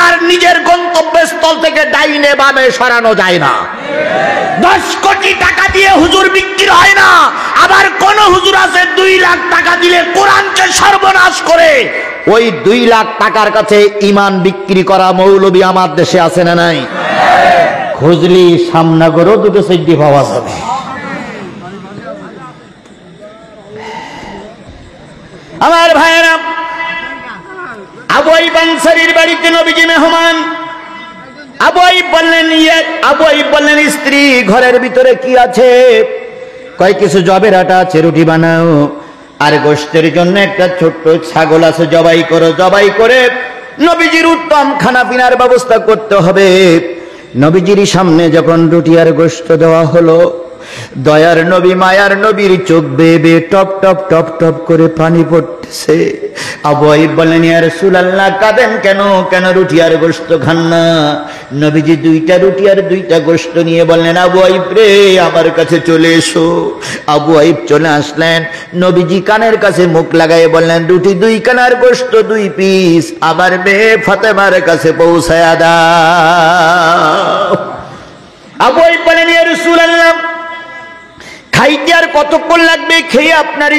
আর নিজের গন্তব্যস্থল থেকে ডাইনে বামে সরানো যায় না। 10 কোটি টাকা দিয়ে হুজুর বিক্রি হয় না। আবার কোন হুজুর আছে 2 লাখ টাকা দিলে কোরআনকে সর্বনাশ করে। ওই 2 লাখ টাকার কাছে ঈমান বিক্রি করা মৌলবী আমার দেশে আছে না নাই? খুঁজলি সামনাগরও দুটো সিদ্ধি পাওয়া যাবে। আমার ভাইয়েরা, আবু আইয়ুব আনসারীর বাড়িতে নবীজি মেহমান। আবু আইয়ুব বললেন স্ত্রী ঘরের ভিতরে কি আছে? কয় কিছু জবের আটা আছে, রুটি বানাও, আর গোশতের জন্য একটা ছোট্ট ছাগল আছে, জবাই করো। জবাই করে নবীজির উত্তম খানা পিনার ব্যবস্থা করতে হবে। নবীজির সামনে যখন রুটি আর গোশত দেওয়া হলো, দয়ার নবী মায়ার নবীর চোখ বেয়ে বেয়ে টপ টপ টপ টপ করে পানি পড়তেছে। আবু আইয়ুব বললেন, ইয়া রাসূলুল্লাহ, কাঁদেন কেন? কেন রুটি আর গোশত খান না? নবীজি 2টা রুটি আর 2টা গোশত নিয়ে বললেন, আবু আইয়ুব রে, আমার কাছে চলে এসো। আবু আইয়ুব চলে আসলেন। নবীজি কানের কাছে মুখ লাগাই বললেন, রুটি 2 কানার, গোশত 2 পিস, আবার মেয়ে ফাতেমার কাছে পৌঁছায়া দাও। আবু আইয়ুব বলেন, ইয়া রাসূলুল্লাহ, খাইতে আর কতক্ষণ লাগবে? খেয়ে আপনার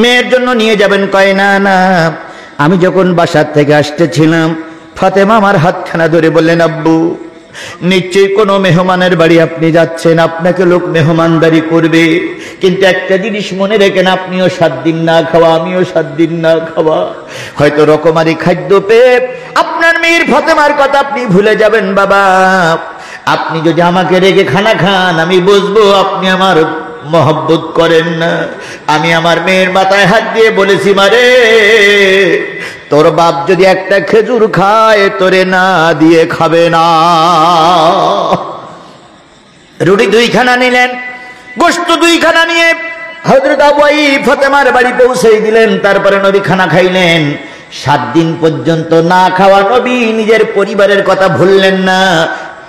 মেয়ের জন্য নিয়ে যাবেন? কয় না না, আমি যখন বাসার থেকে আসতেছিলাম, ফাতেমা আমার হাতখানা ধরে বললেন, আব্বু, নিশ্চয়ই কোনো মেহমানের বাড়ি আপনি যাচ্ছেন, আপনাকে লোক মেহমানদারি করবে, কিন্তু একটা জিনিস মনে রেখেন, আপনিও 7 দিন না খাওয়া, আমিও 7 দিন না খাওয়া। হয়তো রকমারি খাদ্য পেয়ে আপনার মেয়ের ফাতেমার কথা আপনি ভুলে যাবেন। বাবা, আপনি যদি আমাকে রেখে খানা খান, আমি বুঝবো আপনি আমার মহব্বত করেন না। আমি আমার মেয়ের মাথায় হাত দিয়ে বলেছি, মারে, তোর বাপ যদি একটা খেজুর খায়, তোরে না দিয়ে খাবে না। রুটি 2 খানা নিলেন, গোশত 2 খানা নিয়ে হযরত আবু আইয়ুব ফাতেমার বাড়ি পৌঁছে দিলেন। তারপরে নবী খানা খাইলেন। 7 দিন পর্যন্ত না খাওয়া নবী নিজের পরিবারের কথা ভুললেন না।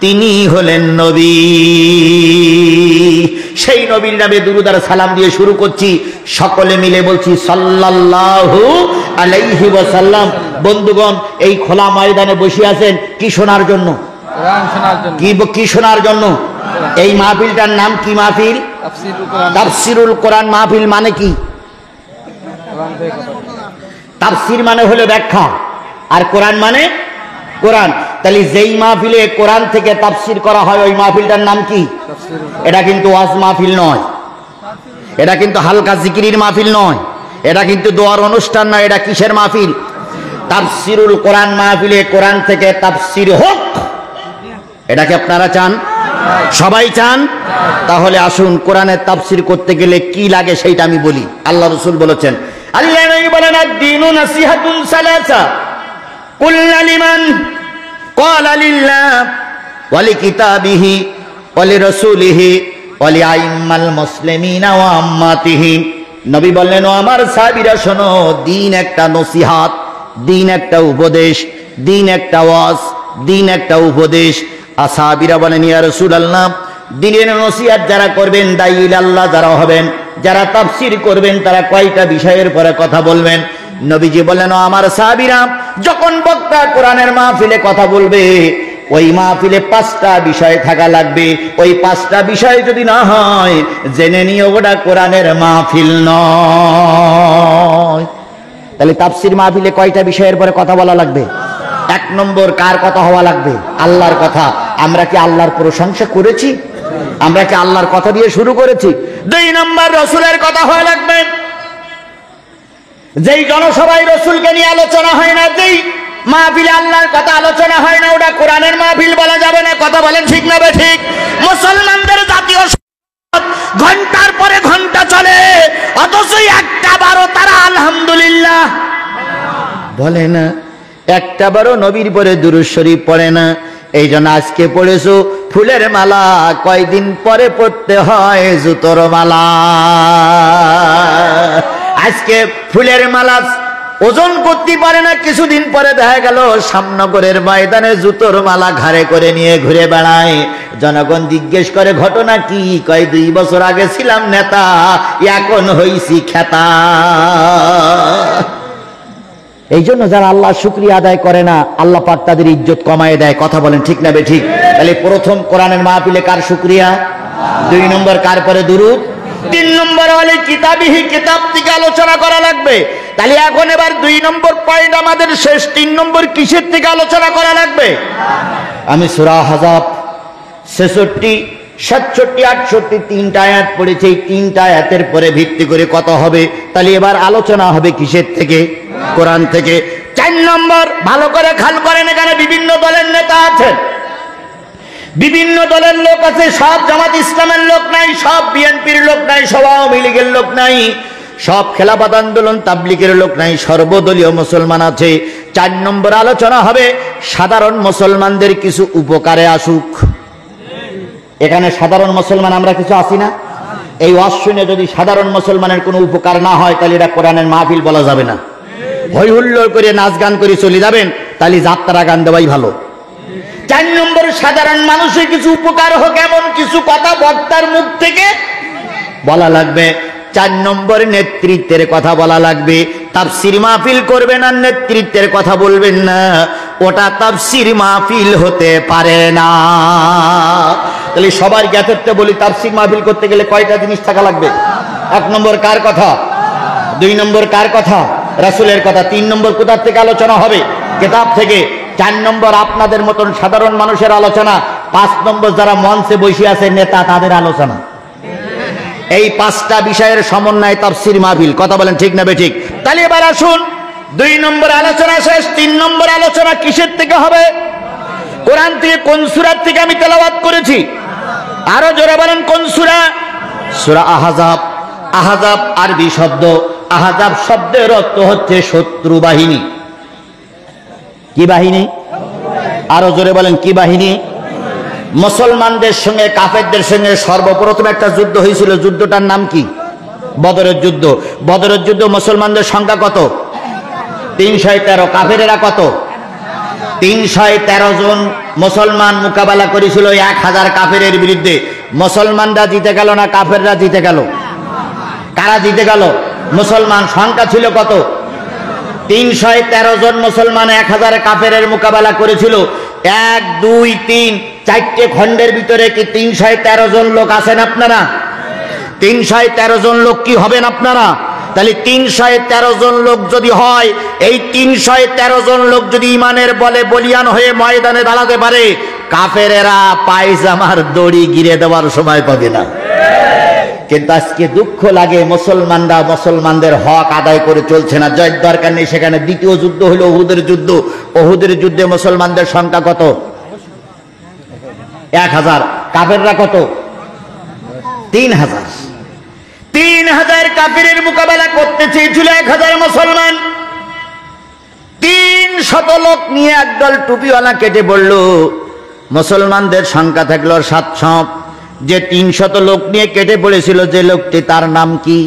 তিনি হলেন নবী। সেই নবীর নামে দুরূদ আর সালাম দিয়ে শুরু করছি। সকলে মিলে বলছি সাল্লাল্লাহু আলাইহি ওয়াসাল্লাম। বন্ধুগণ, এই খোলা ময়দানে বসে আছেন কি শোনার জন্য? কোরআন শোনার জন্য। কি শোনার জন্য? এই মাহফিলটার নাম কি মাহফিল? তাফসীরুল কোরআন মাহফিল। মানে কি? তাফসীর মানে হলো ব্যাখ্যা, আর কোরআন মানে কোরআন। তাহলে যেই মাহফিলে কোরআন থেকে তাফসীর করা হয়, ওই মাহফিলটার নাম কি? এটা কিন্তু ওয়াজ মাহফিল নয়, এটা কিন্তু হালকা জিকিরের মাহফিল নয়, এটা কিন্তু দোয়ার অনুষ্ঠান নয়। এটা কিসের মাহফিল? তাফসীরুল কোরআন মাহফিলে কোরআন থেকে তাফসীর হোক, এটা কি আপনারা চান? সবাই চান? তাহলে আসুন, কোরআনের তাফসীর করতে গেলে কি লাগে সেইটা আমি বলি। আল্লাহ রাসূল বলেছেন, আল্লাহ নবী বলেন, আদ-দীনু নাসিহাতুন সালাসা কুল্লা লিমান ক্বালা লিল্লাহ ওয়া লিকিতাবিহি ওয়া লিরাসূলিহি ওয়া লিআইম্মাল মুসলিমিনা ওয়া আম্মাতিহি। নবী বললেন, ও আমার সাহাবীরা শোনো, দ্বীন একটা নসিহত, দ্বীন একটা উপদেশ, দ্বীন একটা ওয়াজ, দ্বীন একটা উপদেশ। সাহাবীরা বলেন, ইয়া রাসূলুল্লাহ, দ্বীনের নসিহত যারা করবেন, দাঈ ইলাল্লাহ যারা হবেন, যারা তাফসীর করবেন, তারা কয়টা বিষয়ের পরে কথা বলবেন? নবীজি বললেন, ও আমার সাহাবীরা, যখন বক্তা কোরআনের মাহফিলে কথা বলবে, ওই মাহফিলে 5টা বিষয় থাকা লাগবে। ওই 5টা বিষয় যদি না হয়, জেনে নিও ওটা কোরআনের মাহফিল নয়। তাহলে তাফসীর মাহফিলে কয়টা বিষয়ের পরে কথা বলা লাগবে? 1 নম্বর, কার কথা হওয়া লাগবে? আল্লাহর কথা। আমরা কি আল্লাহর প্রশংসা করেছি? আমরা কি আল্লাহর কথা দিয়ে শুরু করেছি? 2 নম্বর, রাসূলের কথা হওয়া লাগবে। যেই জনসভায় রাসূলকে নিয়ে আলোচনা হয় না, যেই মাহফিলে আল্লাহর কথা আলোচনা হয় না, ওটা কোরআনের মাহফিল বলা যাবে না। কথা বলেন ঠিক না ঠিক? মুসলমানদের জাতীয় ঘন্টার পরে ঘন্টা চলে, অথচ একটা বারও তারা আলহামদুলিল্লাহ বলে না, একটা বারও নবীর পরে দুরূদ শরীফ পড়ে না। এই জন্য আজকে পড়েছো ফুলের মালা, কয়দিন পরে পড়তে হয় জুতোর মালা। আজকে ফুলের মালা ওজন করতে পারে না, কিছুদিন পরে দেখা গেল শ্যামনগরের ময়দানে জুতোর মালা ঘাড়ে করে নিয়ে ঘুরে বেড়ায়। জনগণ জিজ্ঞেস করে, ঘটনা কি? কয় 2 বছর আগে ছিলাম নেতা, এখন হইছি খেতা। এই জন্য যারা আল্লাহ শুকরিয়া আদায় করে না, আল্লাহ পাক তাদের ইজ্জত কমায় দেয়। কথা বলেন ঠিক না বে ঠিক? তাহলে প্রথম কোরআনের মাহফিলে কার শুকরিয়া? 2 নম্বর কার পরে দুরূদ? 3 নম্বর হলে কিতাবিহি, কিতাব থেকে আলোচনা করা লাগবে। তাহলে এখন এবার 2 নম্বর পয়েন্ট আমাদের শেষ। 3 নম্বর কিসের থেকে আলোচনা করা লাগবে? আমি সূরা আহজাব 66, 67, 68 3টা আয়াত পড়েছি। এই 3টা আয়াতের পরে ভিত্তি করে কত হবে? তাহলে এবার আলোচনা হবে কিসের থেকে? কোরআন থেকে। 4 নম্বর ভালো করে খেয়াল করেন, এখানে বিভিন্ন দলের নেতা আছেন, বিভিন্ন দলের লোক আছে। সব জামাত ইসলামের লোক নাই, সব বিএনপির লোক নাই, সব আওয়ামী লীগের লোক নাই, সব খেলাফত আন্দোলন তাবলীগের লোক নাই, সর্বদলীয় মুসলমান আছে। 4 নম্বর আলোচনা হবে সাধারণ মুসলমানদের কিছু উপকারে আসুক। এখানে সাধারণ মুসলমান আমরা কিছু আসি না? এই ওয়াজ শুনে যদি সাধারণ মুসলমানের কোনো উপকার না হয়, তাহলে এটা কোরআনের মাহফিল বলা যাবে না। হই হুল্লোড় করে নাচ গান করে চলে যাবেন, তাহলে যাত্রা গান দেওয়াই ভালো। 4 নম্বর সাধারণ মানুষের কিছু উপকার হোক এমন কিছু কথা বক্তার মুখ থেকে বলা লাগবে। 4 নম্বর নেতৃত্বের কথা বলা লাগবে। তাফসীর মাহফিল করবেন আর নেতৃত্বের কথা বলবেন না, ওটা তাফসীর মাহফিল হতে পারে না। তাহলে সবার জ্ঞাতার্থে বলি, তাফসীর মাহফিল করতে গেলে কয়টা জিনিস থাকা লাগবে? 1 নম্বর কার কথা? 2 নম্বর কার কথা? রাসূলের কথা। 3 নম্বর কোথা থেকে আলোচনা হবে? কিতাব থেকে। 4 নম্বর আপনাদের মতন সাধারণ মানুষের আলোচনা। 5 নম্বর যারা মঞ্চে বসে আছে নেতা, তাদের আলোচনা। এই 5টা বিষয়ের সমন্বয় তাফসীর মাহফিল। কথা বলেন ঠিক না বে ঠিক? তাহলে এবার আসুন, 2 নম্বর আলোচনা শেষ। 3 নম্বর আলোচনা কিসের থেকে হবে? কোরআন থেকে। কোন সূরা থেকে আমি তেলাওয়াত করেছি? আরো জোরে বলেন, কোন সূরা? সূরা আহজাব। আহজাব আরবি শব্দ। আহজাব শব্দের অর্থ হচ্ছে শত্রু বাহিনী। কি বাহিনী? আরো জোরে বলেন, কি বাহিনী? মুসলমানদের সঙ্গে কাফেরদের সঙ্গে সর্বপ্রথম একটা যুদ্ধ হয়েছিল। যুদ্ধটার নাম কি? বদরের যুদ্ধ। বদরের যুদ্ধ মুসলমানদের সংখ্যা কত? 313। কাফেরেরা কত? 313 জন মুসলমান মোকাবেলা করেছিল 1000 কাফেরের বিরুদ্ধে। মুসলমানরা জিতে গেল না কাফেররা জিতে গেল? কারা জিতে গেল? মুসলমান। সংখ্যা ছিল কত? 313 জন মুসলমান 1000 কাফেরের মোকাবেলা করেছিল। 1 2 3 4টে খণ্ডের ভিতরে কি 313 জন লোক আছেন আপনারা? 313 জন লোক কি হবেন আপনারা? তাহলে 313 জন লোক যদি হয়, এই 313 জন লোক যদি ইমানের বলে বলিয়ান হয়ে ময়দানে দাঁড়াতে পারে, কাফেরেরা পায়জামার দড়ি গিরে দেওয়ার সময় পাবে না। কিন্তু আজকে দুঃখ লাগে, মুসলমানরা মুসলমানদের হক আদায় করে চলছে না। জয়ের দরকার নেই। সেখানে দ্বিতীয় যুদ্ধ হলো উহুদের যুদ্ধ। উহুদের যুদ্ধে মুসলমানদের সংখ্যা কত? 1000। কাফেররা কত? 3000। 3000 কাফেরের মোকাবেলা করতে চেয়েছিল 1000 মুসলমান। 300 লোক নিয়ে একদল টুপিওয়ালা কেটে পড়ল। মুসলমানদের সংখ্যা থাকলো 700। যে 300 লোক নিয়ে কেটে পড়েছিল, যে লোকটি, তার নাম কি?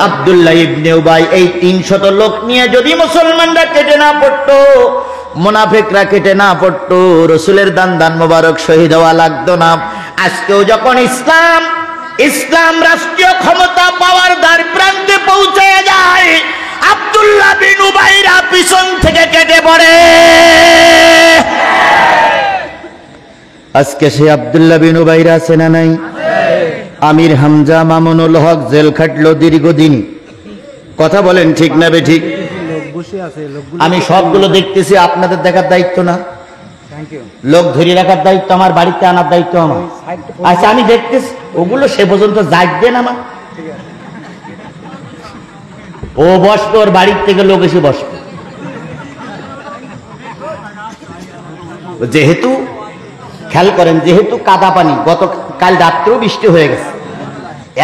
আব্দুল্লাহ ইবনে উবাই। এই 300 লোক নিয়ে যদি মুসলমানরা কেটে না পড়তো, মুনাফিকরা কেটে না পড়তো, রাসূলের দান মোবারক শহীদ হওয়া লাগতো না। আজকেও যখন ইসলাম রাষ্ট্রীয় ক্ষমতা পাওয়ার দ্বার প্রান্তে পৌঁছে যায়, আব্দুল্লাহ বিন উবাইরা পিছন থেকে কেটে পড়ে। আজকে সে আব্দুল্লাহ বিন উবাইরা আছে না নাই? আমির হামজা মামুনুল হক জেল খাটলো দীর্ঘদিন। কথা বলেন ঠিক না বে ঠিক? আমি সবগুলো দেখতেছি, আপনাদের দেখার দায়িত্ব না? লোক ধরে রাখার দায়িত্ব আমার, বাড়িতে আনার দায়িত্ব আমার। আচ্ছা, আমি দেখতেছি, ওগুলো সে পর্যন্ত যাইবেন আমার। ও বসবে, ওর বাড়ির থেকে লোক এসে বসবে। যেহেতু খেয়াল করেন, যেহেতু কাদা পানি, গতকাল রাত্রেও বৃষ্টি হয়ে গেছে।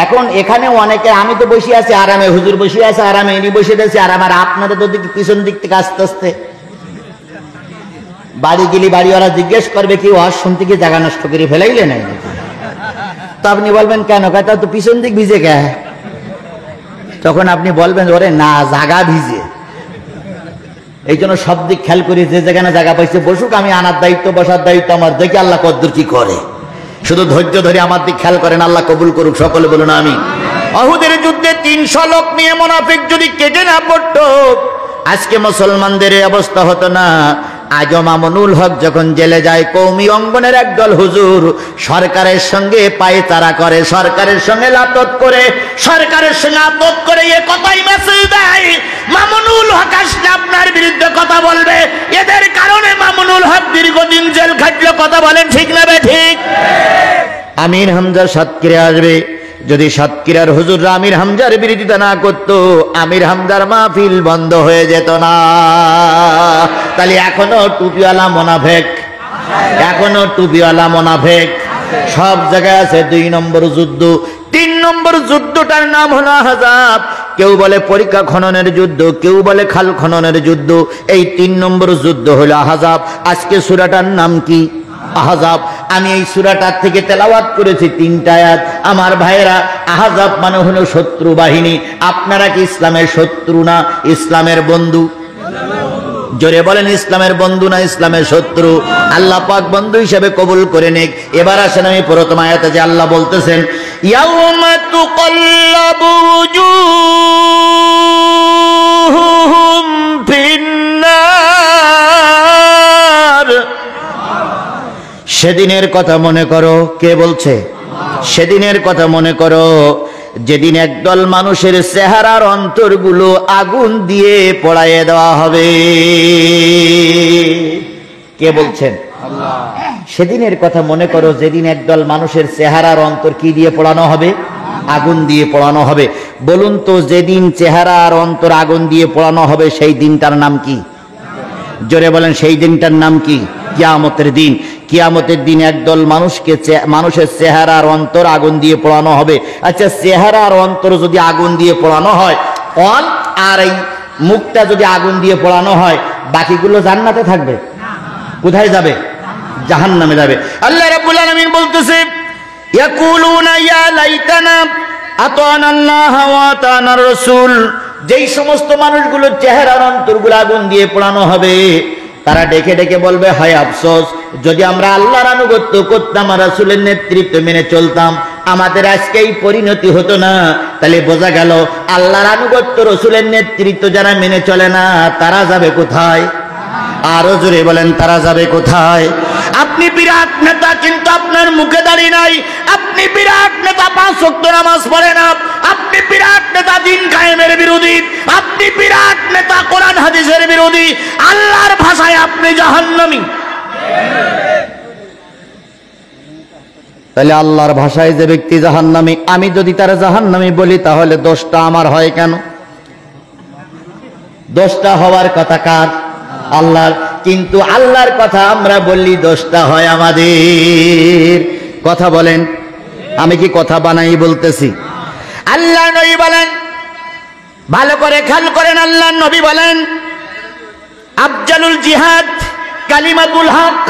এখন এখানে অনেকে, আমি তো বসে আছি আরামে, হুজুর বসে আছে আরামে, ইনি বসে আছি আরামে, আর আপনাদের তো পিছন দিক থেকে আস্তে আস্তে বাড়ি গেলি বাড়িওয়ালা জিজ্ঞেস করবে, কি ওয়াজ শুনতে গিয়ে জায়গা নষ্ট করে ফেলাইলে নাই? তো আপনি বলবেন কেন? তা তো পিছন দিক ভিজে গে। তখন আপনি বলবেন, ওরে না, জায়গা ভিজে। এই জন্য সব দিক খেয়াল করি, যে যেখানে জায়গা পাইছে বসুক, আমি আনার দায়িত্ব, বসার দায়িত্ব আমার। দেখি আল্লাহ কদ্দুর কি করে। শুধু ধৈর্য ধরে আমার দিক খেয়াল করেন, আল্লাহ কবুল করুক। সকলে বলুন আমিন। উহুদের যুদ্ধে 300 লোক নিয়ে মুনাফিক যদি কেটে না পড়তো, আজকে মুসলমানদের এই অবস্থা হতো না। আজ মামুনুল হক যখন জেলে যায়, কওমি অঙ্গনের একদল হুজুর সরকারের সঙ্গে পায়তারা করে, সরকারের সঙ্গে লাতত করে, সরকারের সঙ্গে আতত করে এ কথাই মেসেজ দেয় মামুনুল হক আসলে আপনার বিরুদ্ধে কথা বলবে। এদের কারণে মামুনুল হক দীর্ঘদিন জেল খাটলো। কথা বলেন ঠিক না ঠিক? আমির হামজা সাতক্ষীরা আসবে, যদি সাতক্ষীরার হুজুররা আমির হামজার বিরোধিতা না করতো, আমির হামজার মাহফিল বন্ধ হয়ে যেত না। তাহলে এখনো টুপিওয়ালা মোনাফেক, এখনো টুপিওয়ালা মোনাফেক সব জায়গায় আছে। 2 নম্বর যুদ্ধ। 3 নম্বর যুদ্ধটার নাম হলো আহজাব। কেউ বলে পরীক্ষা খননের যুদ্ধ, কেউ বলে খাল খননের যুদ্ধ। এই 3 নম্বর যুদ্ধ হলো আহজাব। আজকে সূরাটার নাম কি? আহজাব। আমি এই সূরাটার থেকে তেলাওয়াত করেছি 3টা আয়াত। আমার ভাইয়েরা, আহজাব মানে হলো শত্রু বাহিনী। আপনারা কি ইসলামের শত্রু না ইসলামের বন্ধু? জোরে বলেন, ইসলামের বন্ধু না ইসলামের শত্রু? আল্লাহ পাক বন্ধু হিসেবে কবুল করে নেক। এবার আসেন আমি প্রথম আয়াতে যে আল্লাহ বলতেছেন, ইয়াউমা তুকাল্লাবু উজুহুহুম ফিন্নার। সেদিনের কথা মনে করো। কে বলছে? সেদিনের কথা মনে করো যেদিন একদল মানুষের চেহারার অন্তরগুলো আগুন দিয়ে পোড়াইয়ে দেওয়া হবে। কে বলছেন? আল্লাহ। সেদিনের কথা মনে করো যেদিন একদল মানুষের চেহারার অন্তর কি দিয়ে পোড়ানো হবে? আগুন দিয়ে পোড়ানো হবে। বলুন তো, যেদিন চেহারা আর অন্তর আগুন দিয়ে পোড়ানো হবে সেই দিনটার নাম কি? জোরে বলেন, সেই দিনটার নাম কি? কিয়ামতের দিন। কিয়ামতের দিন একদল মানুষের চেহারা আর অন্তর আগুন দিয়ে পোড়ানো হবে। আচ্ছা, চেহারা আর অন্তর যদি আগুন দিয়ে পোড়ানো হয়, অন আর এই মুখটা যদি আগুন দিয়ে পোড়ানো হয়, বাকিগুলো জান্নাতে থাকবে? কোথায় যাবে? জাহান্নামে যাবে। আল্লাহ রাব্বুল আলামিন বলতেছে, ইয়াকুলুনা ইয়া লাইতানা আতানাল্লাহ ওয়া আতানার রাসূল। যেই সমস্ত মানুষগুলোর চেহারার অন্তরগুলো আগুন দিয়ে পোড়ানো হবে, তারা ডেকে ডেকে বলবে, হায় আফসোস, যদি আমরা আল্লাহর আনুগত্য করতাম আর রাসূলের নেতৃত্ব মেনে চলতাম, আমাদের আজকে এই পরিণতি হতো না। তাহলে বোঝা গেল আল্লাহর আনুগত্য রাসূলের নেতৃত্ব যারা মেনে চলে না, তারা যাবে কোথায়? আরো জোরে বলেন, তারা যাবে কোথায়? আপনি বিরাট নেতা, কিন্তু আপনার মুখে দাড়ি নাই। আপনি বিরাট নেতা, 5 ওয়াক্ত নামাজ পড়ে না। আপনি বিরাট নেতা, দিন কায়েমের বিরোধী। আপনি বিরাট নেতা, কোরআন হাদিসের বিরোধী। আল্লাহর ভাষায় আপনি জাহান্নামী। তাহলে আল্লাহর ভাষায় যে ব্যক্তি জাহান্নামী, আমি যদি তারা জাহান্নামী বলি, তাহলে দোষটা আমার হয় কেন? দোষটা হওয়ার কথা কার? আল্লাহর। কিন্তু আল্লাহর কথা আমরা বললি দোষটা হয় আমাদের। কথা বলেন, আমি কি কথা বানাই বলতেছি? আল্লাহ নবী বলেন, ভালো করে খেয়াল করেন, আল্লাহ নবী বলেন, আফজালুল জিহাদ কালিমাতুল হক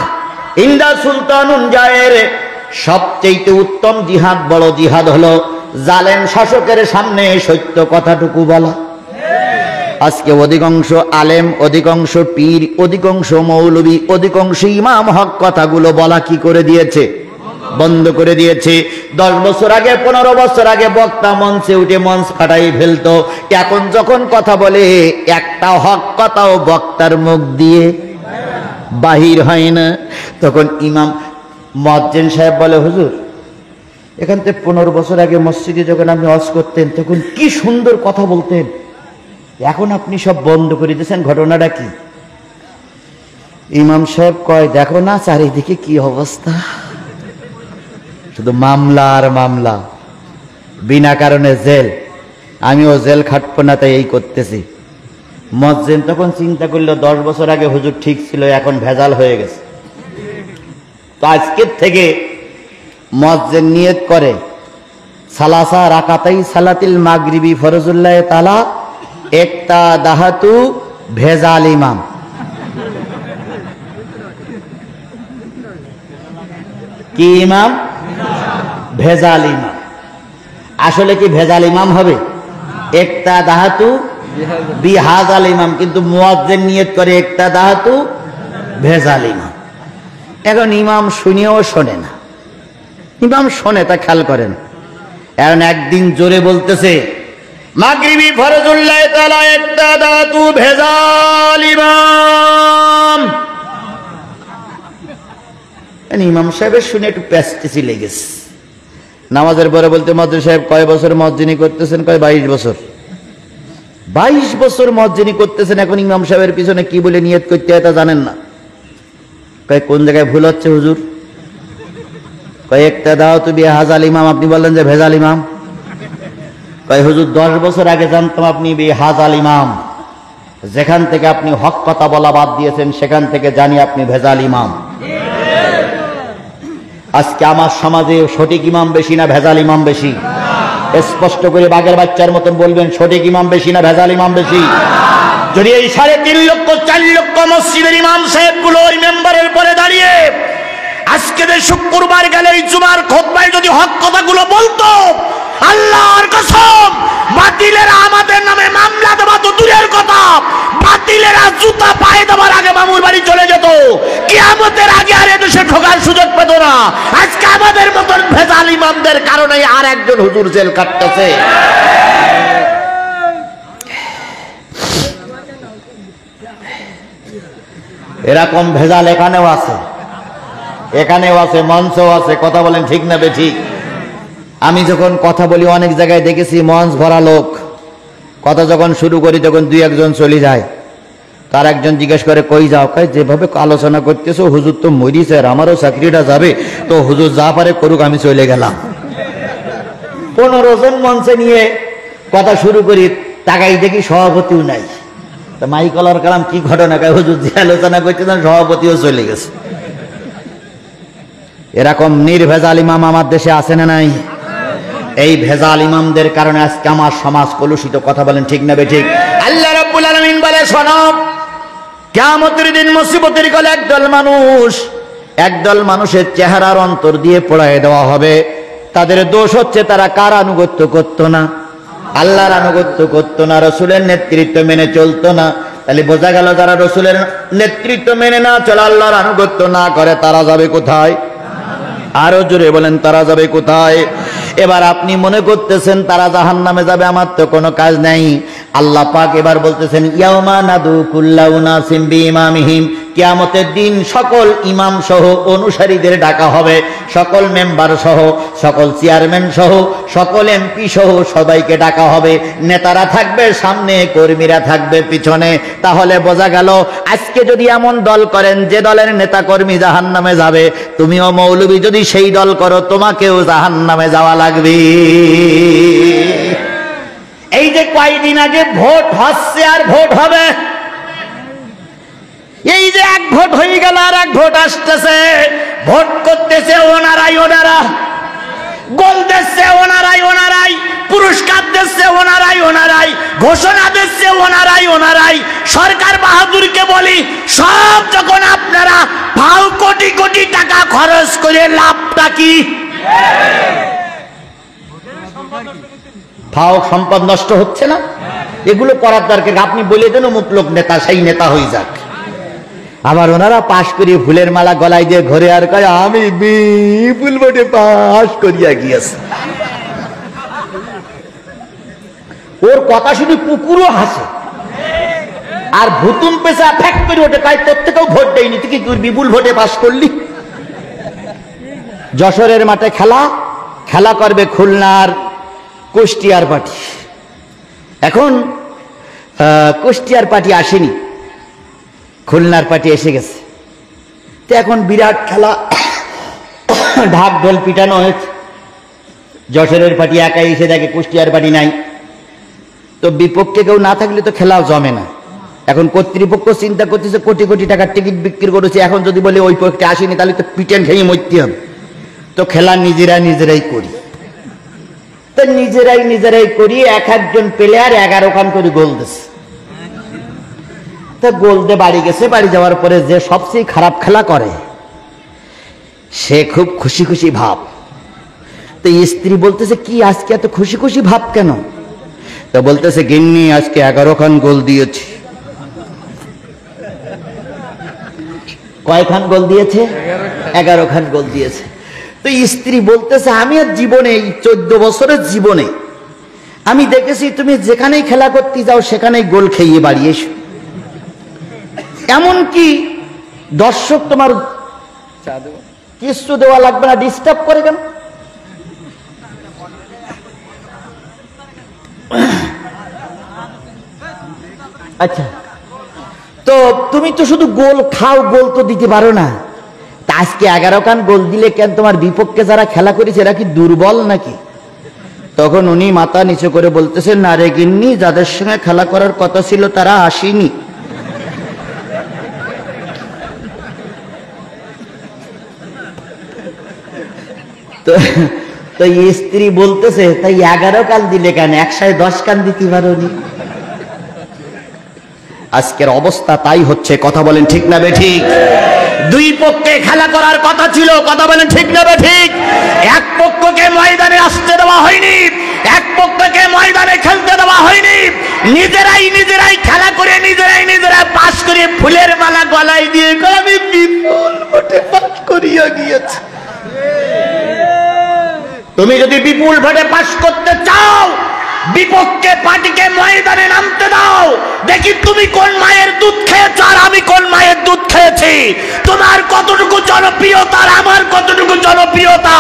ইনদা সুলতানুন জায়ের। সবচেয়ে উত্তম জিহাদ, বড় জিহাদ হলো জালেম শাসকের সামনে সত্য কথাটুকু বলা। আজকে অধিকাংশ আলেম, অধিকাংশ পীর, অধিকাংশ মৌলবী, অধিকাংশ ইমাম হক কথাগুলো বলা কি করে দিয়েছে? বন্ধ করে দিয়েছে। 10 বছর আগে, 15 বছর আগে বক্তা মঞ্চে উঠে মঞ্চ ফাটাই ফেলতো। এখন যখন কথা বলে, একটা হক কথাও বক্তার মুখ দিয়ে বাহির হয় না। তখন ইমাম মুয়াজ্জিন সাহেব বলে, হুজুর, এখান থেকে 15 বছর আগে মসজিদে যখন আপনি ওয়াজ করতেন, তখন কি সুন্দর কথা বলতেন, এখন আপনি সব বন্ধ করে দিয়েছেন, ঘটনাটা কি? ইমাম সাহেব কয়, দেখো না চারিদিকে কি অবস্থা, শুধু মামলা আর মামলা, বিনা কারণে জেল। আমিও জেল খাটবো না, তাই এই করতেছি। মুয়াজ্জিন তখন চিন্তা করলো, 10 বছর আগে হুজুর ঠিক ছিল, এখন ভেজাল হয়ে গেছে। তো আজকের থেকে মুয়াজ্জিন নিয়ত করে, সালাসা রাকাতাই সালাতিল মাগরিবি ফরজুল্লাহ তাআলা একটা দাহাতু ভেজাল ইমাম। কি ইমাম? ভেজাল ইমাম। আসলে কি ভেজাল ইমাম হবে? একটা দাহাতু বিহাজাল ইমাম, কিন্তু মুয়াজ্জিন নিয়ত করে একটা দাহাতু ভেজাল ইমাম। এখন ইমাম শুনেও শোনে না, ইমাম শোনে তা খেয়াল করেন। এখন একদিন জোরে বলতেছে, মাগরিবি ফরজুল্লাহ তাআলা একটা দাতু ভেজাল ইমাম। ইমাম সাহেবের শুনে একটু প্যাস্টেসি লেগেছে। নামাজের পরে বলতে, মদ্দুর সাহেব কয় বছর মজ্জিনি করতেছেন? কয় 22 বছর। 22 বছর মজ্জিনি করতেছেন, এখন ইমাম সাহেবের পিছনে কি বলে নিয়ত করতে হয় তা জানেন না। কয় কোন জায়গায় ভুল হচ্ছে হুজুর? কয় একটা দাও তুমি হাজাল ইমাম, আপনি বললেন যে ভেজাল ইমাম। কয় হুজুর 10 বছর আগে জানতাম আপনি হাজাল ইমাম, যেখান থেকে আপনি হক কথা বলা বাদ দিয়েছেন সেখান থেকে জানি আপনি ভেজাল ইমাম। আজকে আমার সমাজে সঠিক ইমাম বেশি না ভেজাল ইমাম বেশি? স্পষ্ট করে বাঘের বাচ্চার মতন বলবেন, সঠিক ইমাম বেশি না ভেজাল ইমাম বেশি? যদি এই 3.5 লক্ষ 4 লক্ষ মসজিদের ইমাম সাহেবগুলো ওই মেম্বারের পরে দাঁড়িয়ে আজকে যে শুক্রবার গেলে এই জুমার খুতবায় যদি হক কথাগুলো বলতো, আল্লাহর কসম বাতিলেরা আমাদের নামে মামলা দেওয়া তো দূরের কথা, বাতিলেরা জুতা পায়ে দেওয়ার আগে মামুর বাড়ি চলে যেত, কিয়ামতের আগে আর এদেশে ঢোকার সুযোগ পেত না। আজকে আমাদের মতন ভেজাল ইমামদের কারণে আর একজন হুজুর জেল কাটতেছে। এরকম ভেজাল এখানেও আছে, এখানেও আছে, মঞ্চও আছে। কথা বলেন ঠিক না বেঠিক? আমি যখন কথা বলি অনেক জায়গায় দেখেছি মঞ্চ ভরা লোক, কথা যখন শুরু করি তখন 2-1 চলে যায়। তার একজন জিজ্ঞেস করে কই যাও? কয় যেভাবে আলোচনা করতেছো হুজুর তো মরিছে, আর আমারও চাকরিটা যাবে, তো হুজুর যা পারে করুক, আমি চলে গেলাম। 15 জন মঞ্চে নিয়ে কথা শুরু করি, তাকাই দেখি সভাপতিও নাই। তা মাইকলার কালাম কি ঘটনা? কয় হুজুর যে আলোচনা করতেছেন সভাপতিও চলে গেছে। এরকম নির্ভেজাল ইমাম আমার দেশে আছে না নাই? এই ভেজাল ইমামদের কারণে আজকে আমার সমাজ কলুষিত। কথা বলেন ঠিক না বেঠিক? আল্লাহ রাব্বুল আলামিন বলে, শোনো, কিয়ামতের দিন মুসিবতের কালে একদল মানুষের চেহারার অন্তর দিয়ে পোড়ায় দেওয়া হবে। তাদের দোষ হচ্ছে তারা কার আনুগত্য করতো না? আল্লাহর আনুগত্য করতো না, রসুলের নেতৃত্ব মেনে চলতো না। তাহলে বোঝা গেল যারা রসুলের নেতৃত্ব মেনে না চলে, আল্লাহর আনুগত্য না করে, তারা যাবে কোথায়? আরো জোরে বলেন, তারা যাবে কোথায়? এবার আপনি মনে করতেছেন তারা জাহান্নামে যাবে, আমার তো কোনো কাজ নাই। আল্লাহ পাক এবার বলতেছেন, ইয়াউমা নাদু কুল্লা উনাসিম বিইমামিহিম, কিয়ামতের দিন সকল ইমাম সহ অনুসারীদের ডাকা হবে, সকল মেম্বার সহ, সকল চেয়ারম্যান সহ, সকল এমপি সহ সবাইকে ডাকা হবে। নেতারা থাকবে সামনে, কর্মীরা থাকবে পিছনে। তাহলে বোঝা গেল আজকে যদি এমন দল করেন যে দলের নেতা কর্মী জাহান্নামে যাবে, তুমিও মৌলবী যদি সেই দল করো, তোমাকেও জাহান্নামে যাওয়া লাগবে। এই যে কয়েকদিন আগে ভোট হচ্ছে আর ভোট হবে, এই যে এক ভোট হয়ে গেল আর এক ভোট আসতেছে, ভোট করতেছে ওনারা, গোল দিচ্ছে ওনারাই, পুরস্কার দিচ্ছে ওনারাই, ঘোষণা দিচ্ছে ওনারাই। সরকার বাহাদুরকে বলি, সব যখন আপনারা ভাও কোটি কোটি টাকা খরচ করে, লাভটা কি? ভাও সম্পদ নষ্ট হচ্ছে না? এগুলো করার দরকার। আপনি বলে দেন অমুক লোক নেতা, সেই নেতা হয়ে যাক। আবার ওনারা পাশ করিয়ে ফুলের মালা গলায় দিয়ে ঘরে আর কয় আমি বিপুল ভোটে পাশ করিয়া গিয়েছি। ওর কথা শুনে কুকুরও হাসে, আর ভুতুম পেশা ফ্যাক্ট করে ওঠে, কয় তোর থেকেও ভোট দেয়নি, তুই কি বিপুল ভোটে পাশ করলি? যশোরের মাঠে খেলা করবে খুলনার কুষ্টিয়ার পার্টি। এখন কুষ্টিয়ার পার্টি আসেনি, খুলনার পার্টি এসে গেছে। তো এখন বিরাট খেলা, ঢাক ঢোল পিটানো হয়েছে। যশোরের পার্টি একাই এসে দেখে কুষ্টিয়ার পার্টি নাই, তো বিপক্ষে কেউ না থাকলে তো খেলাও জমে না। এখন কর্তৃপক্ষ চিন্তা করতেছে কোটি কোটি টাকার টিকিট বিক্রি করেছে, এখন যদি বলে ওই পক্ষে আসেনি তাহলে তো পিটেন খেয়ে মরতে হবে। তো খেলা নিজেরাই করি। তো নিজেরাই করি, একজন প্লেয়ার 11 খান করে গোল দিচ্ছে। তো গোল দিয়ে বাড়ি গেছে। বাড়ি যাওয়ার পরে যে সবচেয়ে খারাপ খেলা করে সে খুব খুশি ভাব। তো স্ত্রী বলতেছে, কি আজকে এত খুশি ভাব কেন? তো বলতেছে, গিন্নি আজকে 11 খান গোল দিয়েছি। কয় খান গোল দিয়েছে? 11 খান গোল দিয়েছে। তো স্ত্রী বলতেছে, আমি আর জীবনে, এই 14 বছরের জীবনে আমি দেখেছি তুমি যেখানেই খেলা করতে যাও সেখানেই গোল খেয়ে বাড়ি এসো। এমনকি দর্শক তোমার কিছু দেওয়া লাগবে না, ডিস্টার্ব করে কেন? আচ্ছা, তো তুমি তো শুধু গোল খাও, গোল তো দিতে পারো না। তা আজকে 11 খান গোল দিলে কেন? তোমার বিপক্ষে যারা খেলা করেছে এরা কি দুর্বল নাকি? তখন উনি মাথা নিচু করে বলতেছেন, না রে গিন্নি, যাদের সঙ্গে খেলা করার কথা ছিল তারা আসেনি। তো স্ত্রী বলতেছে, তাই 11 কান দিলে কেন? 110 কান দিতে পারোনি? আজকের অবস্থা তাই হচ্ছে। কথা বলেন ঠিক না বেঠিক? দুই পক্ষে খেলা করার কথা ছিল, কথা বলেন ঠিক না বেঠিক? এক পক্ষকে ময়দানে আসতে দেওয়া হয়নি, এক পক্ষকে ময়দানে খেলতে দেওয়া হয়নি। নিজেরাই খেলা করে নিজেরাই পাস করে ফুলের মালা গলায় দিয়ে আমি বিপুল ভোটে পাস করিয়া গিয়েছি। তুমি যদি বিপুল ভোটে পাস করতে চাও, বিপক্ষে পার্টিকে ময়দানে নামতে দাও, দেখি তুমি কোন মায়ের দুধ খেয়েছ আর আমি কোন মায়ের দুধ খেয়েছি। তোমার কতটুকু জনপ্রিয়তা আর আমার কতটুকু জনপ্রিয়তা,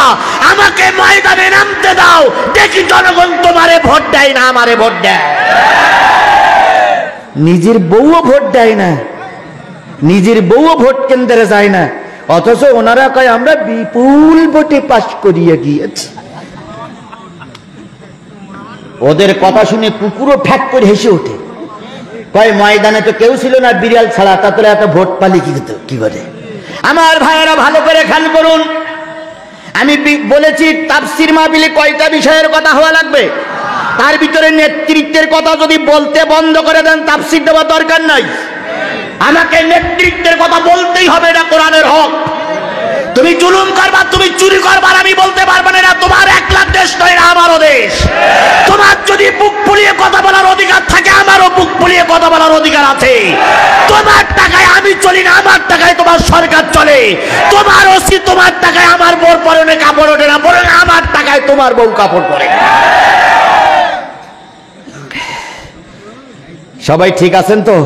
আমাকে ময়দানে নামতে দাও, দেখি জনগণ তোমারে ভোট দেয় না আমারে ভোট দেয়। নিজের বউও ভোট দেয় না, নিজের বউও ভোট কেন্দ্রে যায় না, অথচ ওনারা কয় আমরা বিপুল ভোটে পাস করিয়ে গিয়েছি। ওদের কথা শুনে কুকুরও ঠ্যাক করে হেসে ওঠে, কয় ময়দানে তো কেউ ছিল না বিড়াল ছাড়া, তা তোরা এত ভোট পালি কি করে? আমার ভাইয়েরা ভালো করে খেয়াল করুন, আমি বলেছি তাফসীর মাহফিলে কয়টা বিষয়ের কথা হওয়া লাগবে, তার ভিতরে নেতৃত্বের কথা যদি বলতে বন্ধ করে দেন তাফসীর দেওয়ার দরকার নাই। আমাকে নেতৃত্বের কথা বলতেই হবে, এটা কোরআনের হক। তুমি জুলুম করবা, তুমি চুরি করবার আমি বলতে পারবো না, তোমার একলা দেশ নয়, আমারও দেশ। তোমার যদি বুক ফুলিয়ে কথা বলার অধিকার থাকে, আমারও বুক ফুলিয়ে কথা বলার অধিকার আছে। তোমার টাকায় আমি চলি না, আমার টাকায় তোমার সরকার চলে। তোমার ওসি তোমার টাকায় আমার বউ পরনে কাপড় ওঠে না, বরং আমার টাকায় তোমার বউ কাপড় পরে। সবাই ঠিক আছেন তো?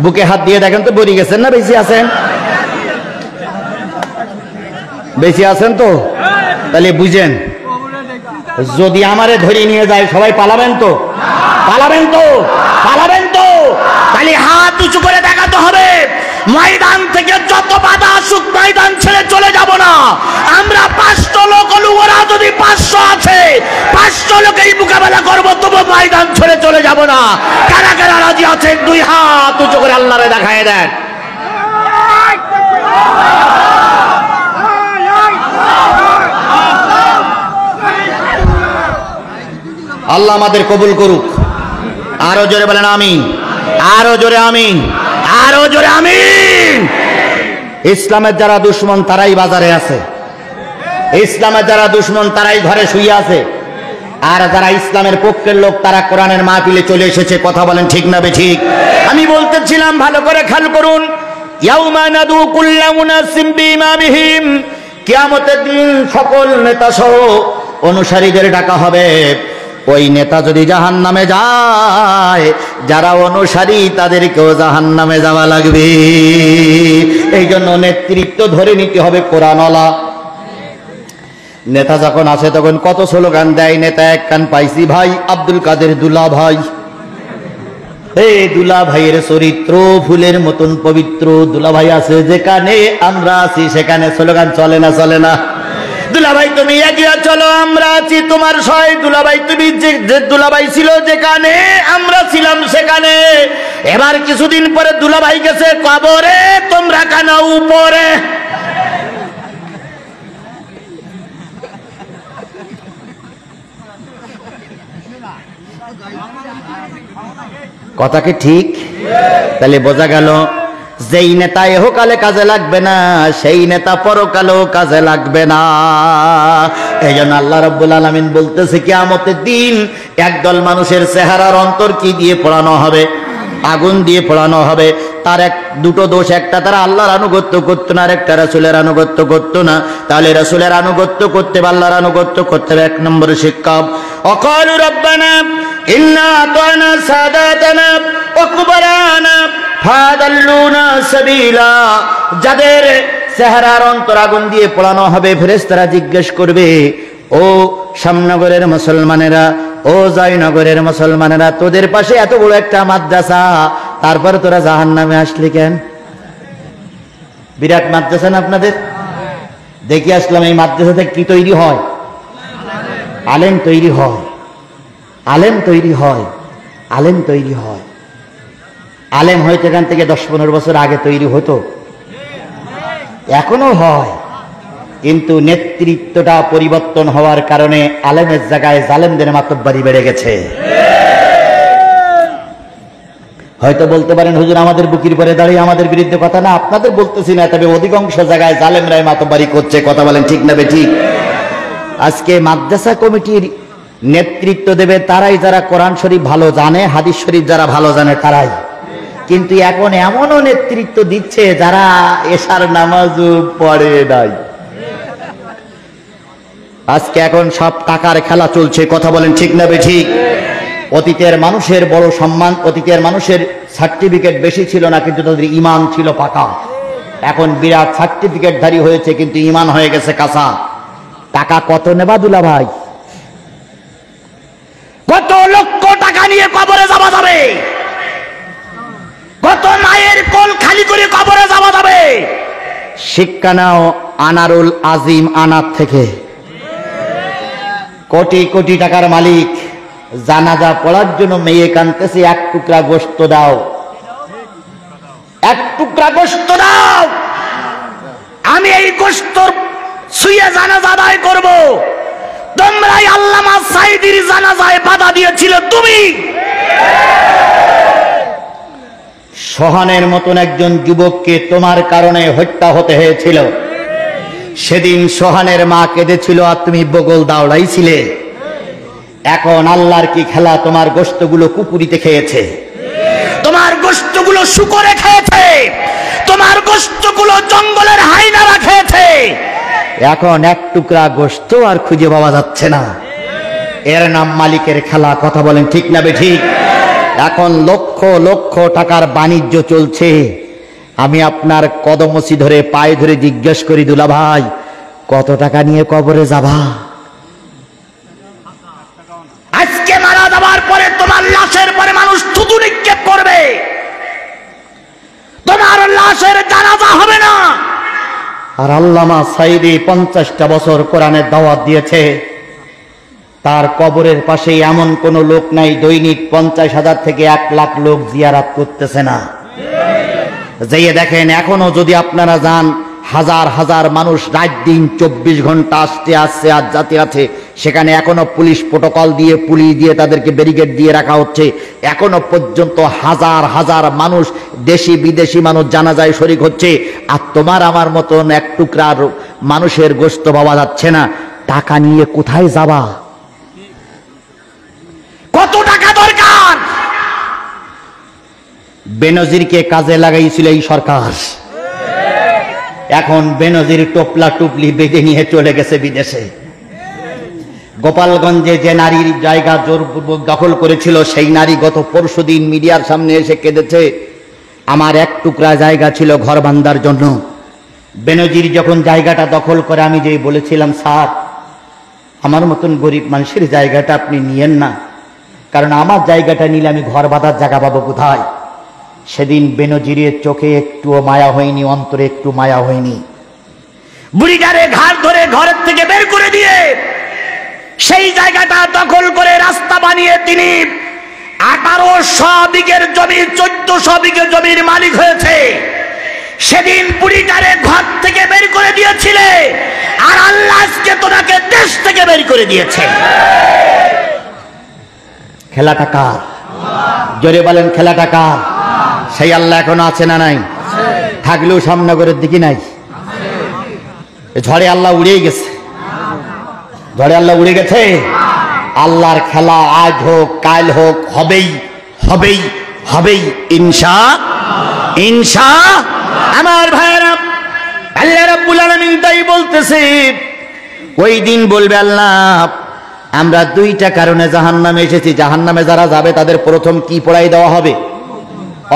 বুকে হাত দিয়ে দেখেন তো, বড়ি গেছেন না বেশি আছেন? বেশি আছেন তো? তাহলে বুঝেন, যদি আমারে ধরে নিয়ে যায় সবাই পালাবেন তো? পালাবেন তো? পালাবেন তো? তাহলে হাত উঁচু করে দেখাতে হবে, ময়দান থেকে যত বাধা আসুক ময়দান ছেড়ে চলে যাব না। আমরা 500 লোক হলু, ওরা যদি 500 আছে, 500 লোকেই মোকাবেলা করবো, তবু ময়দান ছেড়ে চলে যাব না। কারা কারা রাজি আছেন? 2 হাত উঁচু করে আল্লাহরে দেখায় দেন। আল্লাহ আমাদের কবুল করুক। আরো জোরে বলেন আমিন, আরো জোরে আমিন, আরো জোরে আমিন। ইসলামের যারা দুশ্মন তারাই বাজারে আছে, ইসলামের যারা দুশ্মন তারাই ঘরে শুয়ে আছে, আর যারা ইসলামের পক্ষের লোক তারা কোরআনের মাহফিলে চলে এসেছে। কথা বলেন ঠিক না বেঠিক? আমি বলতেছিলাম ভালো করে খেয়াল করুন, ইয়াউমা নাদু কুল্লা মুনাসিম বিইমামিহিম, কিয়ামতের দিন সকল নেতা সহ অনুসারীদের ডাকা হবে। ওই নেতা যদি জাহান্নামে যায়, যারা অনুসারী তাদেরকেও জাহান্নামে যাওয়া লাগবে। এই জন্য নেতৃত্ব ধরে নিতে হবে কোরআনওয়ালা। নেতা যখন আসে তখন কত স্লোগান দেয়। নেতা এক কান পাইছি ভাই আব্দুল কাদের দুলা ভাই, এই দুলা ভাইয়ের চরিত্র ফুলের মতন পবিত্র। দুলা ভাই আছে যেখানে, আমরা আছি সেখানে। স্লোগান চলে না? চলে না? দুলাভাই তুমি এগিয়ে চলো, আমরা আছি তোমার সহায়। দুলাভাই তুমি যে দুলাভাই ছিল যেখানে, আমরা ছিলাম সেখানে। এবার কিছুদিন পরে দুলাভাই গেছে কবরে, তোমরা কেন উপরে? কথা কি ঠিক? তাহলে বোঝা গেল, যেই নেতা এহকালে কাজে লাগবে না, সেই নেতা পরকালেও কাজে লাগবে না। এই জন্য আল্লাহ রাব্বুল আলামিন বলতেছে, কিয়ামতের দিন একদল মানুষের চেহারার অন্তর কি দিয়ে পোড়ানো হবে? আগুন দিয়ে পোড়ানো হবে। তার দুটো দোষ, একটা তারা আল্লাহর আনুগত্য করতো না, আর একটা রাসূলের আনুগত্য করতো না। তাহলে রাসূলের আনুগত্য করতে হবে, আল্লাহর আনুগত্য করতে হবে। 1 নম্বর শিক্ষা। وقالوا ربنا إنا أطعنا ساداتنا وكبراءنا فأضلونا سبيلا। যাদের চেহারার অন্তর আগুন দিয়ে পোড়ানো হবে, ফেরেশতারা জিজ্ঞেস করবে, ও শ্যামনগরের মুসলমানেরা, ও জয়নগরের মুসলমানেরা, তোদের পাশে এত বড় একটা মাদ্রাসা, তারপর তোরা জাহান্নামে আসলি কেন? বিরাট মাদ্রাসা না আপনাদের? দেখি আসলাম এই মাদ্রাসা থেকে কি তৈরি হয়? আলেম তৈরি হয়, আলেম তৈরি হয়, আলেম তৈরি হয়। আলেম হয়তো এখান থেকে 10-15 বছর আগে তৈরি হতো, এখনো হয়, কিন্তু নেতৃত্বটা পরিবর্তন হওয়ার কারণে আলেমের জায়গায় জালেমদের মাতব্বরি বেড়ে গেছে। হয়তো বলতে পারেন, হুজুর আমাদের বুকির পরে দাঁড়িয়ে আমাদের বিরুদ্ধে কথা না, আপনাদের বলতেছি না, তবে অধিকাংশ জায়গায় জালেমরাই মাতব্বরি করছে। কথা বলেন ঠিক না বেঠিক? আজকে মাদ্রাসা কমিটির নেতৃত্ব দেবে তারাই যারা কোরআন শরীফ ভালো জানে, হাদিস শরীফ যারা ভালো জানে তারাই। কিন্তু এখন এমনও নেতৃত্ব দিচ্ছে যারা এশার নামাজও পড়ে নাই। আজকে এখন সব টাকার খেলা চলছে। কথা বলেন ঠিক না বেঠিক? অতীতের মানুষের বড় সম্মান, অতীতের মানুষের সার্টিফিকেট বেশি ছিল না, কিন্তু তাদের ঈমান ছিল পাকা। এখন বিরাট সার্টিফিকেটধারী হয়েছে, কিন্তু ঈমান হয়ে গেছে কাঁচা। টাকা কত নেবা দুলা ভাই? কত লক্ষ টাকা নিয়ে কবরে যাওয়া যাবে? কত মায়ের কোল খালি করে কবরে যাওয়া যাবে? শিক্ষা নাও আনারুল আজিম আনার থেকে। কোটি কোটি টাকার মালিক, জানাজা পড়ার জন্য মেয়ে কাঁদতেছে, এক টুকরা গোশত দাও, এক টুকরা গোশত দাও, আমি এই গোশত ছুঁয়ে জানাজা আদায় করব। তোমরাই আল্লামা সাঈদীর জানাজায় বাধা দিয়েছিল তুমি। সোহানের মতন একজন যুবককে তোমার কারণে হত্যা হতে হয়েছিল। সেদিন সোহানের মা কেঁদেছিল আর তুমি বগল দাওড়াইছিলে। এখন আল্লাহর কি খেলা, তোমার গোশতগুলো কুকুরিতে খেয়েছে, তোমার গোশতগুলো শুকরে খেয়েছে, তোমার গোশতগুলো জঙ্গলের হাইনারা খেয়েছে। এখন এক টুকরা গোশত আর খুঁজে পাওয়া যাচ্ছে না। এর নাম মালিকের খেলা। কথা বলেন ঠিক না বেঠিক? এখন লক্ষ লক্ষ টাকার বাণিজ্য চলছে। আমি আপনার কদমসি ধরে পায়ে ধরে জিজ্ঞেস করি, দুলা ভাই কত টাকা নিয়ে কবরে যাবা? আজকে মারা যাওয়ার পরে তোমার লাশের পরে মানুষ থুতু নিক্ষেপ করবে, তোমার লাশের জানাজা হবে না। আর আল্লামা সাঈদী 50টা বছর কোরআনের দাওয়াত দিয়েছে, তার কবরের পাশে এমন কোন লোক নাই দৈনিক 50,000 থেকে 1 লাখ লোক জিয়ারত করতেছে না। যেয়ে দেখেন, এখনো যদি আপনারা যান, হাজার হাজার মানুষ রাত দিন 24 ঘন্টা আসতে আসছে আর যাতে আছে। সেখানে এখনো পুলিশ প্রোটোকল দিয়ে, পুলিশ দিয়ে তাদেরকে ব্যারিকেড দিয়ে রাখা হচ্ছে। এখনো পর্যন্ত হাজার হাজার মানুষ, দেশি বিদেশি মানুষ জানাজায় শরীক হচ্ছে। আর তোমার আমার মতন এক টুকরা মানুষের গোশত পাওয়া যাচ্ছে না। টাকা নিয়ে কোথায় যাবা? কত টাকা দরকার? বেনজিরকে কাজে লাগাইছিল এই সরকার। এখন বেনজির টোপলা টুপলি বেঁধে নিয়ে চলে গেছে বিদেশে। গোপালগঞ্জে যে নারীর জায়গা জোরপূর্বক দখল করেছিল, সেই নারী গত পরশুদিন মিডিয়ার সামনে এসে কেঁদেছে, আমার এক টুকরা জায়গা ছিল ঘর বান্ধার জন্য। বেনজির যখন জায়গাটা দখল করে, আমি যেই বলেছিলাম, স্যার আমার মতন গরিব মানুষের জায়গাটা আপনি নিয়েন না, কারণ আমার জায়গাটা নিলে আমি ঘর বাঁধার জায়গা পাবো কোথায়? সেদিন বেনজিরের চোখে একটুও মায়া হয়নি, অন্তরে একটু মায়া হয়নি। বুড়িটারে ঘাড় ধরে ঘরের থেকে বের করে দিয়ে সেই জায়গাটা দখল করে রাস্তা বানিয়ে তিনি 1800 বিঘের জমি, 1400 বিঘে জমির মালিক হয়েছে। সেদিন বুড়িটারে ঘর থেকে বের করে দিয়েছিলে, আর আল্লাহ আজকে তোমাকে দেশ থেকে বের করে দিয়েছে। খেলাটা কার? জোরে বলেন, খেলাটা কার? সেই আল্লাহ এখনো আছে না নাই? থাকলেও শ্যামনগরের দিকে নাই। ঝড়ে আল্লাহ উড়েই গেছে, ঝড়ে আল্লাহ উড়ে গেছে। আল্লাহর খেলা আজ হোক কাল হোক হবেই, হবেই, হবেই ইনশাআল্লাহ। আমার ভাইরা, আল্লাহ রাব্বুল আলামিন তাই বলতেছে, ওই দিন বলবে আল্লাহ আমরা দুইটা কারণে জাহান্নামে এসেছি। জাহান্নামে যারা যাবে তাদের প্রথম কি পড়াই দেওয়া হবে?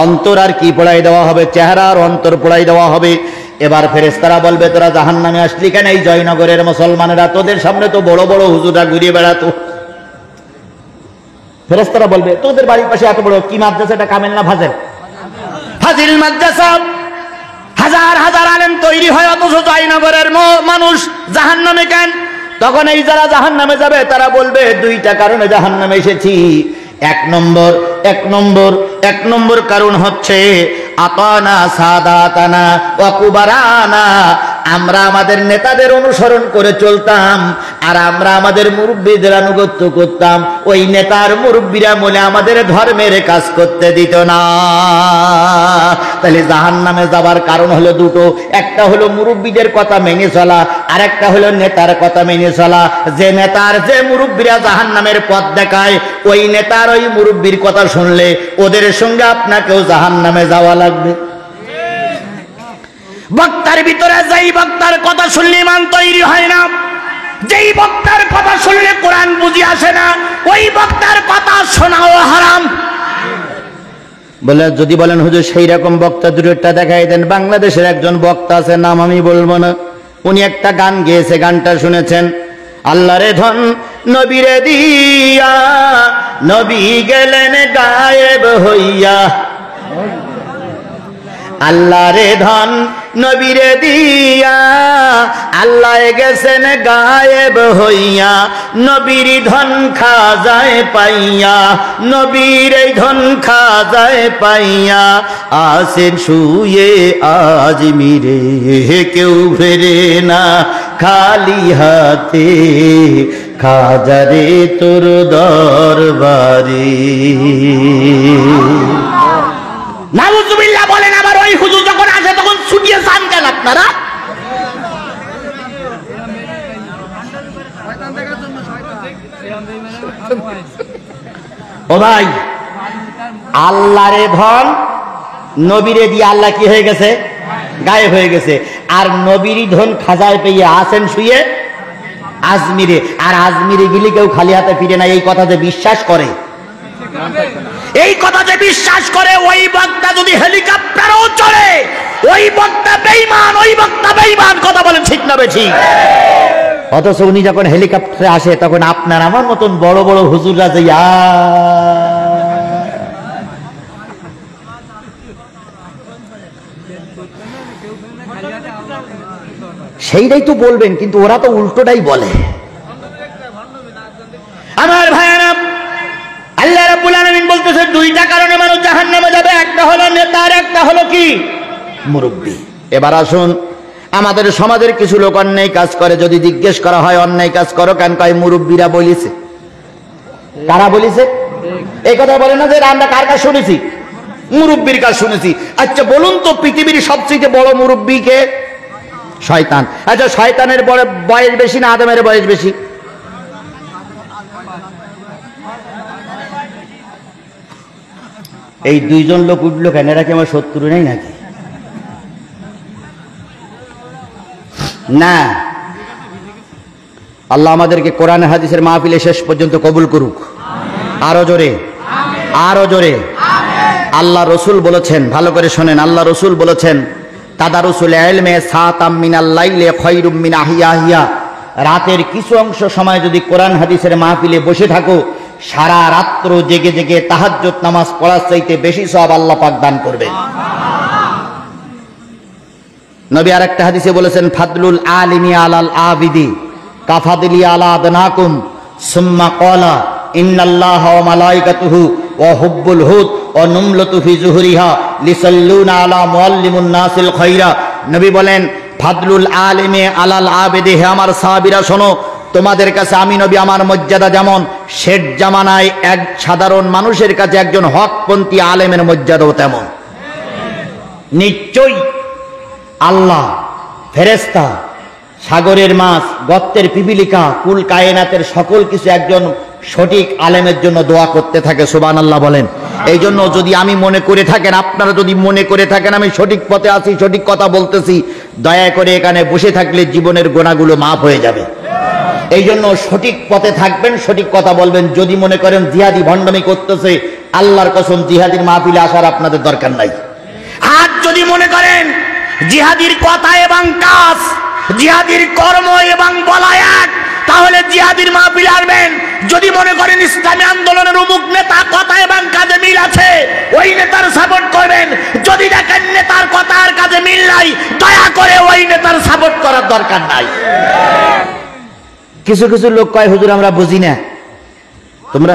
অন্তর। আর কি পড়াই দেওয়া হবে? চেহারা আর অন্তর পড়াই দেওয়া হবে। এবার ফেরেশতারা বলবে, তোরা জাহান্নামে আসলি কেন? এই জয়নগরের মুসলমানেরা তোদের সামনে তো বড় বড় হুজুররা ঘুরিয়ে বেড়াতো। ফেরেশতারা বলবে, তোদের বাড়ির পাশে এত বড় কি মাদ্রাসা? এটা কামেল না ফাজিল? ফাজিল মাদ্রাসা। হাজার হাজার আলেম তৈরি হয়, অথচ জয়নগরের মানুষ জাহান্নামে কেন? তখন এই যারা জাহান্নামে যাবে তারা বলবে, দুইটা কারণে জাহান্নামে এসেছি। এক নম্বর কারণ হচ্ছে আতানা সাদাতানা ওয়া কুবারানা, আমরা আমাদের নেতাদের অনুসরণ করে চলতাম, আর আমরা আমাদের মুরব্বীদের আনুগত্য করতাম। ওই নেতার মুরব্বীরা বলে আমাদের ধর্মের কাজ করতে দিত না। তাহলে জাহান্নামে যাবার কারণ হলো দুটো, একটা হলো মুরব্বীদের কথা মেনে চলা, আর একটা হলো নেতার কথা মেনে চলা। যে নেতার যে মুরব্বীরা জাহান্নামের পথ দেখায়, ওই নেতার ওই মুরব্বীর কথা শুনলে ওদের সঙ্গে আপনাকেও জাহান্নামে যাওয়া লাগবে। বক্তার ভিতরে যেই বক্তার কথা শুনলে ইমান তৈরি হয় না, যেই বক্তার কথা শুনলে কোরআন বুঝি আসে না, ওই বক্তার কথা শোনাও হারাম। বলে যদি বলেন হুজুর সেই রকম বক্তা দুটোটা দেখাই দেন। বাংলাদেশের একজন বক্তা আছে, নাম আমি বলবো না, উনি একটা গান গেয়েছে, গানটা শুনেছেন। আল্লাহরে ধন নবীরে দিয়া, নবী গেলেন গায়েব হইয়া। আল্লাহরে ধন নবীরে দিয়া, আল্লাহ গেছেন গায়েব হইয়া। নবীর ধন খাজায় পাইয়া, নবীর এই ধন খাজায় পাইয়া। আসেন শুয়ে আজমিরে, কেউ ফেরে না খালি হাতে, খাজারে তোর দরবারে। নাউজুবিল্লাহ বলেন। আবার ওই হুজুর যখন আসে তখন ছুটিয়ে যান কেন আপনারা? ও ভাই, আল্লাহরে ধন নবীরে দিয়ে আল্লাহ কি হয়ে গেছে? গায়েব হয়ে গেছে। আর নবীর ধন খাজায় পেয়ে আসেন শুয়ে আজমিরে। আর আজমিরে গেলে কেউ খালি হাতে ফিরে না, এই কথা যে বিশ্বাস করে, এই কথা যে বিশ্বাস করে, ওই বক্তা যদি হেলিকপ্টারও চলে, ওই বক্তা বেঈমান, ওই বক্তা বেঈমান। কথা বলেন ঠিক না বেঠিক? অথচ উনি যখন হেলিকপ্টারে আসে তখন আপনার আমার মতন বড় বড় হুজুররা যে সেইটাই তো বলবেন, কিন্তু ওরা তো উল্টোটাই বলে। আমার ভাইয়েরা, আল্লাহ রাব্বুল আলামিন বলতেছে দুইটা কারণে মানুষ জাহান্নামে যাবে, একটা হলো নেতা আর একটা হলো কি? মুরব্বি। এবার আসুন, আমাদের সমাজের কিছু লোক অন্যায় কাজ করে, যদি জিজ্ঞেস করা হয় অন্যায় কাজ করো কেন, কয় মুরব্বীরা বলিছে। কারা বলিছে? এই কথা বলে না যে আমরা কার কাজ শুনেছি? মুরব্বীর কাজ শুনেছি। আচ্ছা বলুন তো, পৃথিবীর সবচেয়ে বড় মুরব্বী কে? শয়তান। আচ্ছা শয়তানের বয়স বেশি না আদমের বয়স বেশি? এই দুইজন লোক উঠলো কেন? এরা কি আমার শত্রু নেই নাকি? না, আল্লাহ আমাদেরকে কোরআন হাদিসের মাহফিলে শেষ পর্যন্ত কবুল করুক। আরো জোরে, আরো জোরে। আল্লাহ রসুল বলেছেন, ভালো করে শোনেন, আল্লাহ রসুল বলেছেন, তাদারুসুল ইলমে সাতাম মিনাল লাইলি খায়রুম মিন আহিয়াহিয়া। রাতের কিছু অংশ সময় যদি কোরআন হাদিসের মাহফিলে বসে থাকো, সারা রাত্র জেগে জেগে তাহাজ্জুদ নামাজ পড়ার চাইতে বেশি সওয়াব আল্লাহ পাক দান করবেন। নবী আরেকটা হাদিসে বলেছেন, ফাদলুল আলিমি আলাল আবিদি কাফাদিলি আলা আদনাকুম, সুম্মা ক্বালা ইন্নাল্লাহা ওয়া মালাইকাতুহু ওয়া হুব্বুল হুদ ওয়া নুমলাতু ফি যুহরিহা লিসাল্লুনা আলা মুআল্লিমুন নাসিল খায়রা। নবী বলেন, ফাদলুল আলিমি আলাল আবিদি, হে আমার সাহাবীরা শোনো, তোমাদের কাছে আমি নবী আমার মর্যাদা যেমন, শেষ জামানায় এক সাধারণ মানুষের কাছে একজন হকপন্থী আলেমের মর্যাদাও তেমন। নিশ্চয়ই আল্লাহ, ফেরেশতা, সাগরের মাছ, গর্তের পিপিলিকা, কুল কায়নাতের সকল কিছু একজন সঠিক আলেমের জন্য দোয়া করতে থাকে। সুবহানাল্লাহ বলেন। এই জন্য যদি আমি মনে করে থাকেন, আপনারা যদি মনে করে থাকেন আমি সঠিক পথে আছি, সঠিক কথা বলতেছি, দয়া করে এখানে বসে থাকলে জীবনের গোনাগুলো মাফ হয়ে যাবে। এই জন্য সঠিক পথে থাকবেন, সঠিক কথা বলবেন। যদি মনে করেন জিহাদি ভণ্ডামি করতেছে, আল্লাহর কসম জিহাদির মাহফিলে আসার আপনাদের দরকার নাই। আর যদি মনে করেন জিহাদির কথা এবং কাজ, জিহাদির কর্ম এবং বলা এক, তাহলে জিহাদির মাহফিলে আসবেন। যদি মনে করেন ইসলামী আন্দোলনের অমুক নেতা কথা এবং কাজে মিল আছে, ওই নেতার সাপোর্ট করবেন। যদি দেখেন নেতার কথা আর কাজে মিল নাই, দয়া করে ওই নেতার সাপোর্ট করার দরকার নাই। কিছু কিছু লোক কয় হুজুর আমরা বুঝি না, তোমরা